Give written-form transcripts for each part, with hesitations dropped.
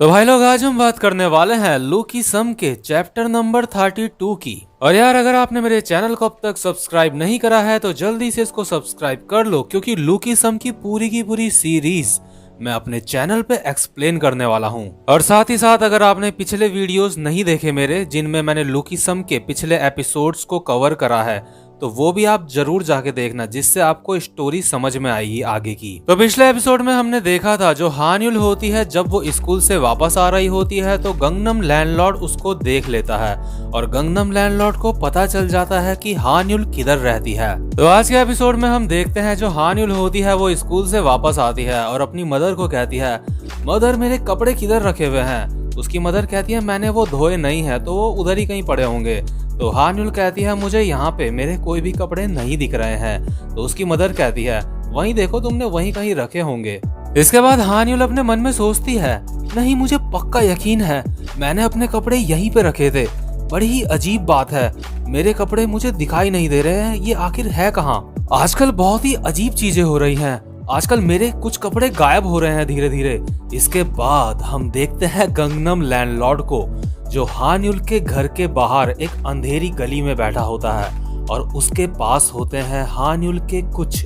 तो भाई लोग आज हम बात करने वाले हैं लूकी सम के चैप्टर नंबर 32 की। और यार अगर आपने मेरे चैनल को अब तक सब्सक्राइब नहीं करा है तो जल्दी से इसको सब्सक्राइब कर लो, क्योंकि लूकी सम की पूरी सीरीज मैं अपने चैनल पे एक्सप्लेन करने वाला हूँ। और साथ ही साथ अगर आपने पिछले वीडियोस नहीं देखे मेरे, जिनमें मैंने लूकी सम के पिछले एपिसोड्स को कवर करा है, तो वो भी आप जरूर जाके देखना, जिससे आपको स्टोरी समझ में आएगी आगे की। तो पिछले एपिसोड में हमने देखा था जो हान्युल होती है जब वो स्कूल से वापस आ रही होती है तो गंगनम लैंडलॉर्ड उसको देख लेता है और गंगनम लैंडलॉर्ड को पता चल जाता है कि हान्युल किधर रहती है। तो आज के एपिसोड में हम देखते हैं जो हान्युल होती है वो स्कूल से वापस आती है और अपनी मदर को कहती है, मदर मेरे कपड़े किधर रखे हुए हैं। उसकी मदर कहती है मैंने वो धोए नहीं है, तो वो उधर ही कहीं पड़े होंगे। तो हान्युल कहती है मुझे यहाँ पे मेरे कोई भी कपड़े नहीं दिख रहे हैं। तो उसकी मदर कहती है वहीं देखो, तुमने वहीं कहीं रखे होंगे। इसके बाद हान्युल अपने मन में सोचती है, नहीं मुझे पक्का यकीन है मैंने अपने कपड़े यहीं पे रखे थे। बड़ी ही अजीब बात है, मेरे कपड़े मुझे दिखाई नहीं दे रहे हैं, ये आखिर है कहाँ। आजकल बहुत ही अजीब चीजें हो रही हैं, आजकल मेरे कुछ कपड़े गायब हो रहे हैं धीरे धीरे। इसके बाद हम देखते हैं गंगनम लैंडलॉर्ड को, जो हान्युल के घर के बाहर एक अंधेरी गली में बैठा होता है और उसके पास होते हैं हान्युल के कुछ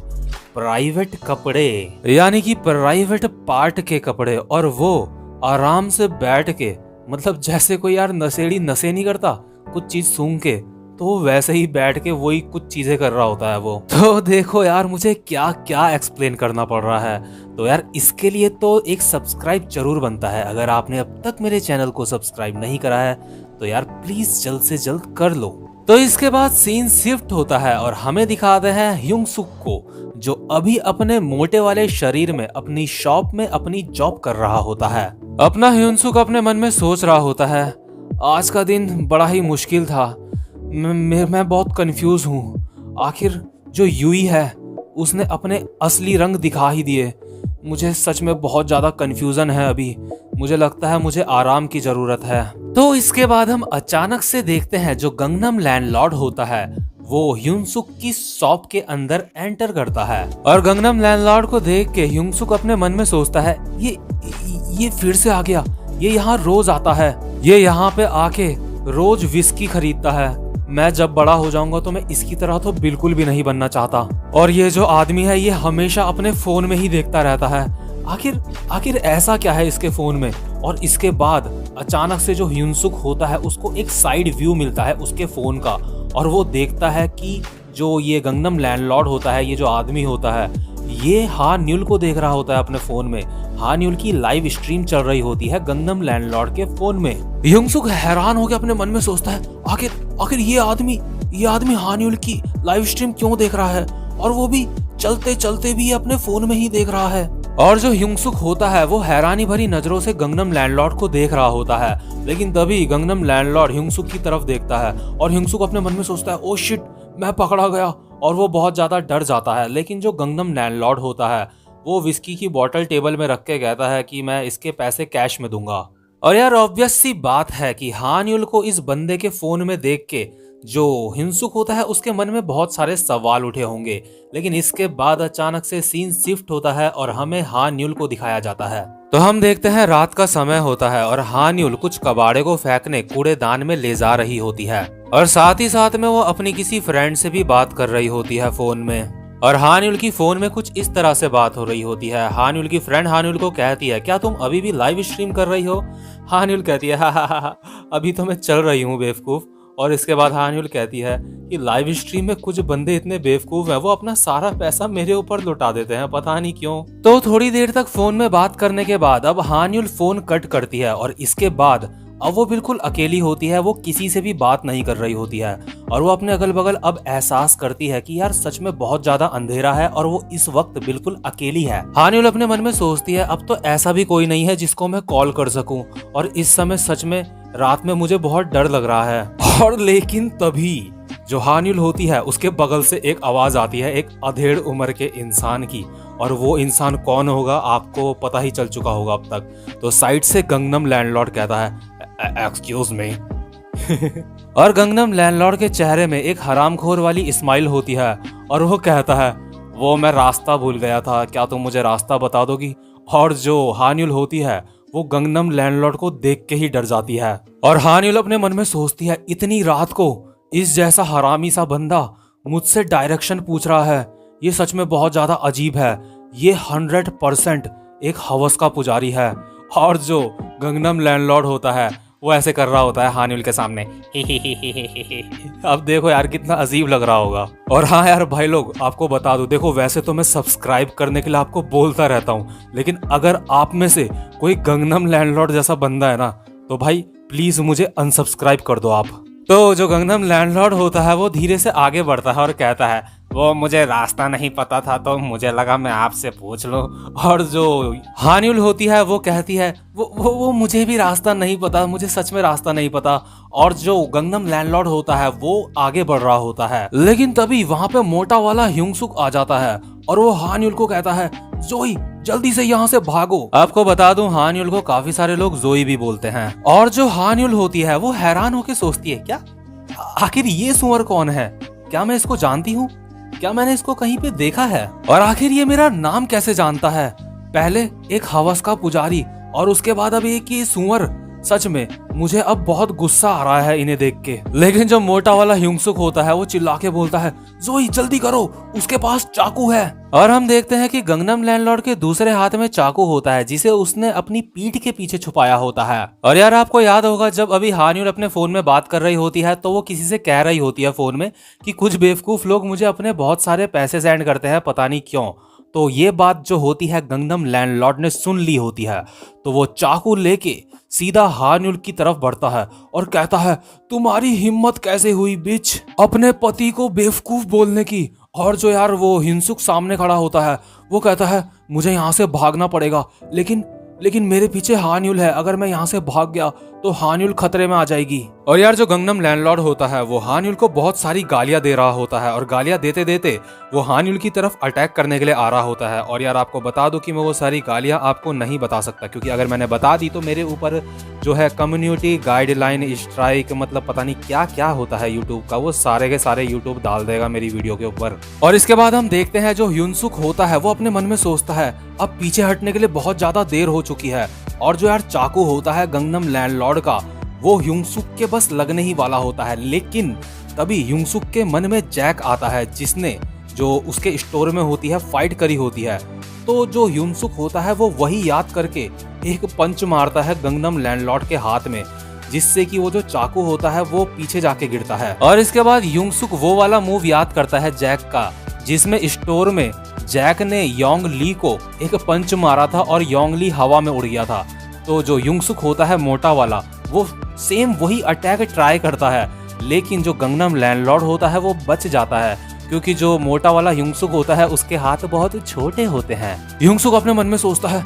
प्राइवेट कपड़े, यानी कि प्राइवेट पार्ट के कपड़े। और वो आराम से बैठ के, मतलब जैसे कोई यार नशेड़ी नशे नहीं करता कुछ चीज सूंघ के, तो वैसे ही बैठ के वही कुछ चीजें कर रहा होता है वो। तो देखो यार मुझे क्या क्या एक्सप्लेन करना पड़ रहा है, तो यार इसके लिए तो एक सब्सक्राइब जरूर बनता है। अगर आपने अब तक मेरे चैनल को सब्सक्राइब नहीं करा है तो यार प्लीज जल्द से जल्द कर लो। तो इसके बाद सीन शिफ्ट होता है और हमें दिखाते हैं ह्युंग सुक को, जो अभी अपने मोटे वाले शरीर में अपनी शॉप में अपनी जॉब कर रहा होता है। अपना ह्युंग सुक अपने मन में सोच रहा होता है, आज का दिन बड़ा ही मुश्किल था, मैं बहुत कंफ्यूज हूँ। आखिर जो यूई है उसने अपने असली रंग दिखा ही दिए। मुझे सच में बहुत ज्यादा कंफ्यूजन है अभी, मुझे लगता है मुझे आराम की जरूरत है। तो इसके बाद हम अचानक से देखते हैं जो गंगनम लैंडलॉर्ड होता है वो ह्युंग सुक की शॉप के अंदर एंटर करता है। और गंगनम लैंडलॉर्ड को देख के ह्युंग सुक अपने मन में सोचता है, ये फिर से आ गया, ये यहाँ रोज आता है, ये यहाँ पे आके रोज विस्की खरीदता है। मैं जब बड़ा हो जाऊंगा तो मैं इसकी तरह तो बिल्कुल भी नहीं बनना चाहता। और ये जो आदमी है ये हमेशा अपने फोन में ही देखता रहता है, आखिर ऐसा क्या है इसके फोन में। और इसके बाद अचानक से जो ह्युंग सुक होता है उसको एक साइड व्यू मिलता है उसके फोन का, और वो देखता है कि जो ये गंगनम लैंडलॉर्ड होता है, ये जो आदमी होता है, ये हान्युल को देख रहा होता है अपने फोन में। हान्युल की लाइव स्ट्रीम चल रही होती है गंगनम लैंडलॉर्ड के फोन में। ह्युंग सुक हैरान होकर अपने मन में सोचता है, आखिर ये आदमी हान्युल की लाइव स्ट्रीम क्यों देख रहा है, और वो भी चलते चलते भी अपने फोन में ही देख रहा है। और जो ह्युंग सुक होता है वो हैरानी भरी नजरों से गंगनम लैंडलॉर्ड को देख रहा होता है। लेकिन तभी गंगनम लैंडलॉर्ड ह्युंग सुक की तरफ देखता है और ह्युंग सुक अपने मन में सोचता है, ओ शिट मैं पकड़ा गया, और वो बहुत ज्यादा डर जाता है। लेकिन जो गंगनम लैंडलॉर्ड होता है वो विस्की की बोतल टेबल में रख के कहता है कि मैं इसके पैसे कैश में दूंगा। और यार ऑब्वियस सी बात है कि हान्युल को इस बंदे के फोन में देख के जो ह्युंग सुक होता है उसके मन में बहुत सारे सवाल उठे होंगे। लेकिन इसके बाद अचानक से सीन शिफ्ट होता है और हमें हान्युल को दिखाया जाता है। तो हम देखते हैं रात का समय होता है और हान्युल कुछ कबाड़े को फेंकने कूड़ेदान में ले जा रही होती है, और साथ ही साथ में वो अपनी किसी फ्रेंड से भी बात कर रही होती है फोन में। और हान्युल की फोन में कुछ इस तरह से बात हो रही होती है। हान्युल की फ्रेंड हान्युल को कहती है, क्या तुम अभी भी लाइव स्ट्रीम कर रही हो। हान्युल कहती है, हा, अभी तो मैं चल रही हूँ बेवकूफ। और इसके बाद हान्युल कहती है कि लाइव स्ट्रीम में कुछ बंदे इतने बेवकूफ हैं, वो अपना सारा पैसा मेरे ऊपर लुटा देते हैं, पता नहीं क्यों। तो थोड़ी देर तक फोन में बात करने के बाद अब हान्युल फोन कट करती है और इसके बाद अब वो बिल्कुल अकेली होती है, वो किसी से भी बात नहीं कर रही होती है। और वो अपने अगल बगल अब एहसास करती है कि यार सच में बहुत ज्यादा अंधेरा है और वो इस वक्त बिल्कुल अकेली है। हान्युल अपने मन में सोचती है, अब तो ऐसा भी कोई नहीं है जिसको मैं कॉल कर सकूं, और इस समय सच में रात में मुझे बहुत डर लग रहा है। और लेकिन तभी जो हान्युल होती है उसके बगल से एक आवाज आती है एक अधेड़ उम्र के इंसान की, और वो इंसान कौन होगा आपको पता ही चल चुका होगा अब तक। तो साइड से गंगनम लैंडलॉर्ड कहता है, एक्सक्यूज मी। और गंगनम लैंडलॉर्ड के चेहरे में एक हरामखोर वाली स्माइल होती है और वो कहता है, वो मैं रास्ता भूल गया था, क्या तुम मुझे रास्ता बता दोगी। और जो हान्युल होती है वो गंगनम लैंडलॉर्ड को देख के ही डर जाती है। और हान्युल अपने मन में सोचती है, इतनी रात को इस जैसा हरामी सा बंदा मुझसे डायरेक्शन पूछ रहा है, ये सच में बहुत ज्यादा अजीब है। ये 100% एक हवस का पुजारी है। और जो गंगनम लैंडलॉर्ड होता है वो ऐसे कर रहा होता है हान्युल के सामने। अब देखो यार कितना अजीब लग रहा होगा। और हाँ यार भाई लोग, आपको बता दूं, देखो वैसे तो मैं सब्सक्राइब करने के लिए आपको बोलता रहता हूँ, लेकिन अगर आप में से कोई गंगनम लैंडलॉर्ड जैसा बंदा है ना, तो भाई प्लीज मुझे अनसब्सक्राइब कर दो आप। तो जो गंगनम लैंडलॉर्ड होता है वो धीरे से आगे बढ़ता है और कहता है, वो मुझे रास्ता नहीं पता था तो मुझे लगा मैं आपसे पूछ लूं। और जो हान्युल होती है वो कहती है, वो मुझे भी रास्ता नहीं पता, मुझे सच में रास्ता नहीं पता। और जो गंगनम लैंडलॉर्ड होता है वो आगे बढ़ रहा होता है, लेकिन तभी वहां पे मोटा वाला ह्यूंगसुक आ जाता है और वो हान्युल को कहता है, जोई जल्दी से यहाँ से भागो। आपको बता दूं, हान्युल को काफी सारे लोग जोई भी बोलते हैं। और जो हान्युल होती है वो हैरान होकर सोचती है, क्या आखिर ये सुअर कौन है? क्या मैं इसको जानती हूँ? क्या मैंने इसको कहीं पे देखा है? और आखिर ये मेरा नाम कैसे जानता है? पहले एक हवस का पुजारी और उसके बाद अब एक ये सुअर। सच में मुझे अब बहुत गुस्सा आ रहा है इन्हें देख के। लेकिन जो मोटा वाला ह्यूंगसुक होता है वो चिल्ला के बोलता है, जोई जल्दी करो, उसके पास चाकू है। और हम देखते हैं कि गंगनम लैंडलॉर्ड के दूसरे हाथ में चाकू होता है जिसे उसने अपनी पीठ के पीछे छुपाया होता है। और यार आपको याद होगा, जब अभी हान्युल अपने फोन में बात कर रही होती है तो वो किसी से कह रही होती है फोन में कि कुछ बेवकूफ लोग मुझे अपने बहुत सारे पैसे सेंड करते हैं, पता नहीं क्यों। तो ये बात जो होती है गंगनम लैंडलॉर्ड ने सुन ली होती है, तो वो चाकू लेके सीधा हान्युल की तरफ बढ़ता है और कहता है, तुम्हारी हिम्मत कैसे हुई बिच अपने पति को बेवकूफ बोलने की? और जो यार वो हिंसुक सामने खड़ा होता है वो कहता है, मुझे यहाँ से भागना पड़ेगा, लेकिन मेरे पीछे हान्युल है, अगर मैं यहाँ से भाग गया तो हान्युल खतरे में आ जाएगी। और यार जो गंगनम लैंडलॉर्ड होता है वो हान्युल को बहुत सारी गालियां दे रहा होता है और गालियां देते देते वो हान्युल की तरफ अटैक करने के लिए आ रहा होता है। और यार आपको बता दूं कि मैं वो सारी गालियां आपको नहीं बता सकता, क्योंकि अगर मैंने बता दी तो मेरे ऊपर जो है कम्युनिटी गाइडलाइन स्ट्राइक, मतलब पता नहीं क्या क्या होता है यूट्यूब का, वो सारे के सारे यूट्यूब डाल देगा मेरी वीडियो के ऊपर। और इसके बाद हम देखते हैं जो ह्यूंसुक होता है वो अपने मन में सोचता है, अब पीछे हटने के लिए बहुत ज्यादा देर हो चुकी है। और जो यार चाकू होता है गंगनम लैंडलॉर्ड का, वो ह्यूंसुक के बस लगने ही वाला होता है। लेकिन तभी ह्यूंसुक के मन में जैक आता है जिसने जो उसके स्टोर में होती है फाइट करी होती है। तो जो ह्यूंसुक होता है वो वही याद करके एक पंच मारता है गंगनम लैंडलॉर्ड के हाथ में, जिससे कि वो जो चाकू होता है वो पीछे जाके गिरता है। और इसके बाद ह्यूंसुक वो वाला मूव याद करता है जैक का, जिसमें स्टोर में जैक ने योंग ली को एक पंच मारा था और योंग ली हवा में उड़ गया था। तो जो ह्यूंसुक होता है मोटा वाला, वो सेम वही अटैक ट्राई करता है, लेकिन जो गंगनम लैंडलॉर्ड होता है वो बच जाता है, क्योंकि जो मोटा वाला ह्यूंसुक होता है उसके हाथ बहुत छोटे होते हैं। ह्यूंसुक अपने मन में सोचता है,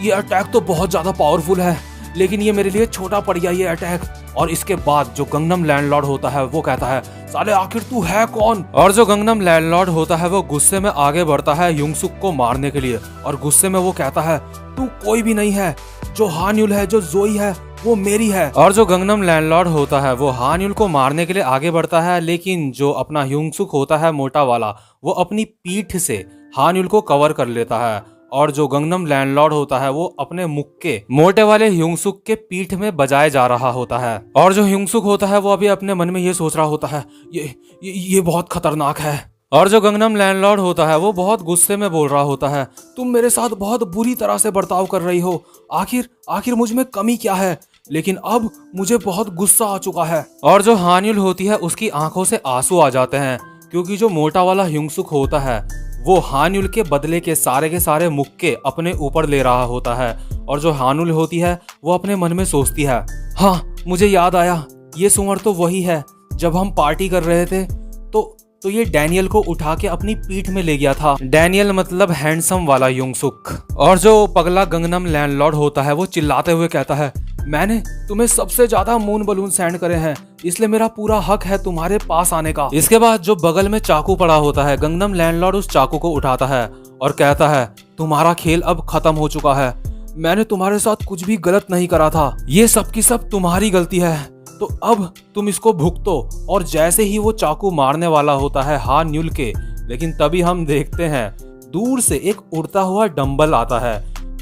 ये अटैक तो बहुत ज्यादा पावरफुल है, लेकिन ये मेरे लिए छोटा पड़ गया ये अटैक। और इसके बाद जो गंगनम लैंडलॉर्ड होता है वो कहता है, साले आखिर तू है कौन? और जो गंगनम लैंडलॉर्ड होता है वो गुस्से में आगे बढ़ता है ह्यूंसुक को मारने के लिए, और गुस्से में वो कहता है, तू कोई भी नहीं है, जो हान्युल है, जो जोई है, वो मेरी है। और जो गंगनम लैंडलॉर्ड होता है वो हान्युल को मारने के लिए आगे बढ़ता है, लेकिन जो अपना ह्यूंसुक होता है मोटा वाला, वो अपनी पीठ से हान्युल को कवर कर लेता है। और जो गंगनम लैंडलॉर्ड होता है वो अपने मुक्के मोटे वाले ह्यूंसुक के पीठ में बजाए जा रहा होता है। और जो ह्यूंसुक होता है वो अभी अपने मन में ये सोच रहा होता है, ये बहुत खतरनाक है। और जो गंगनम लैंडलॉर्ड होता है वो बहुत गुस्से में बोल रहा होता है, तुम मेरे साथ बहुत बुरी तरह से बर्ताव कर रही हो, आखिर मुझ में कमी क्या है? लेकिन अब मुझे बहुत गुस्सा आ चुका है। और जो हान्युल होती है उसकी आंखों से आंसू आ जाते हैं, क्योंकि जो मोटा वाला ह्यूंसुक होता है वो हान्युल के बदले के सारे मुक्के अपने ऊपर ले रहा होता है। और जो हान्युल होती है वो अपने मन में सोचती है, हाँ मुझे याद आया, ये सुअर तो वही है, जब हम पार्टी कर रहे थे तो ये डैनियल को उठा के अपनी पीठ में ले गया था। डैनियल मतलब हैंडसम वाला ह्यूंसुक। और जो पगला गंगनम लैंडलॉर्ड होता है वो चिल्लाते हुए कहता है, मैंने तुम्हें सबसे ज्यादा मून बलून सेंड करे हैं, इसलिए मेरा पूरा हक है तुम्हारे पास आने का। इसके बाद जो बगल में चाकू पड़ा होता है, गंगनम लैंडलॉर्ड उस चाकू को उठाता है और कहता है, तुम्हारा खेल अब खत्म हो चुका है, मैंने तुम्हारे साथ कुछ भी गलत नहीं करा था, ये सब की सब तुम्हारी गलती है, तो अब तुम इसको भुगतो। और जैसे ही वो चाकू मारने वाला होता है हान्युल के, लेकिन तभी हम देखते हैं दूर से एक उड़ता हुआ डंबल आता है,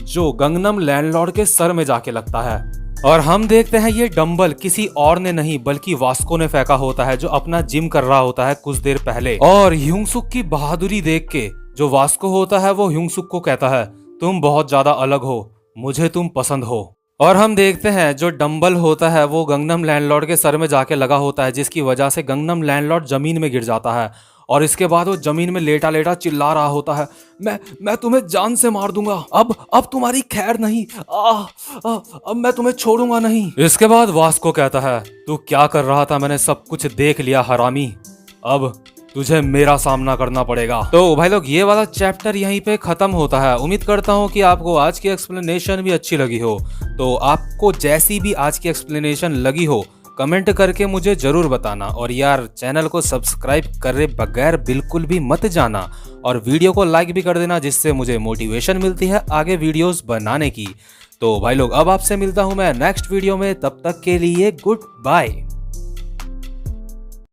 जो गंगनम लैंडलॉर्ड के सर में जाके लगता है। और हम देखते हैं ये डंबल किसी और ने नहीं बल्कि वास्को ने फेंका होता है, जो अपना जिम कर रहा होता है कुछ देर पहले। और ह्यूंगसुक की बहादुरी देख के जो वास्को होता है वो ह्यूंगसुक को कहता है, तुम बहुत ज्यादा अलग हो, मुझे तुम पसंद हो। और हम देखते हैं जो डंबल होता है वो गंगनम लैंडलॉर्ड के सर में जाके लगा होता है, जिसकी वजह से गंगनम लैंडलॉर्ड जमीन में गिर जाता है। और इसके बाद वो जमीन में लेटा लेटा चिल्ला रहा होता है, मैं तुम्हें जान से मार दूंगा, अब तुम्हारी खैर नहीं, अब मैं तुम्हें छोड़ूंगा नहीं। इसके बाद वास्को कहता है, तू क्या कर रहा था, मैंने सब कुछ देख लिया हरामी, अब तुझे मेरा सामना करना पड़ेगा। तो भाई लोग ये वाला चैप्टर यहीं पे खत्म होता है। उम्मीद करता हूँ कि आपको आज की एक्सप्लेनेशन भी अच्छी लगी हो। तो आपको जैसी भी आज की एक्सप्लेनेशन लगी हो कमेंट करके मुझे जरूर बताना। और यार चैनल को सब्सक्राइब करे बगैर बिल्कुल भी मत जाना, और वीडियो को लाइक भी कर देना, जिससे मुझे मोटिवेशन मिलती है आगे वीडियोस बनाने की। तो भाई लोग अब आपसे मिलता हूँ मैं नेक्स्ट वीडियो में, तब तक के लिए गुड बाय।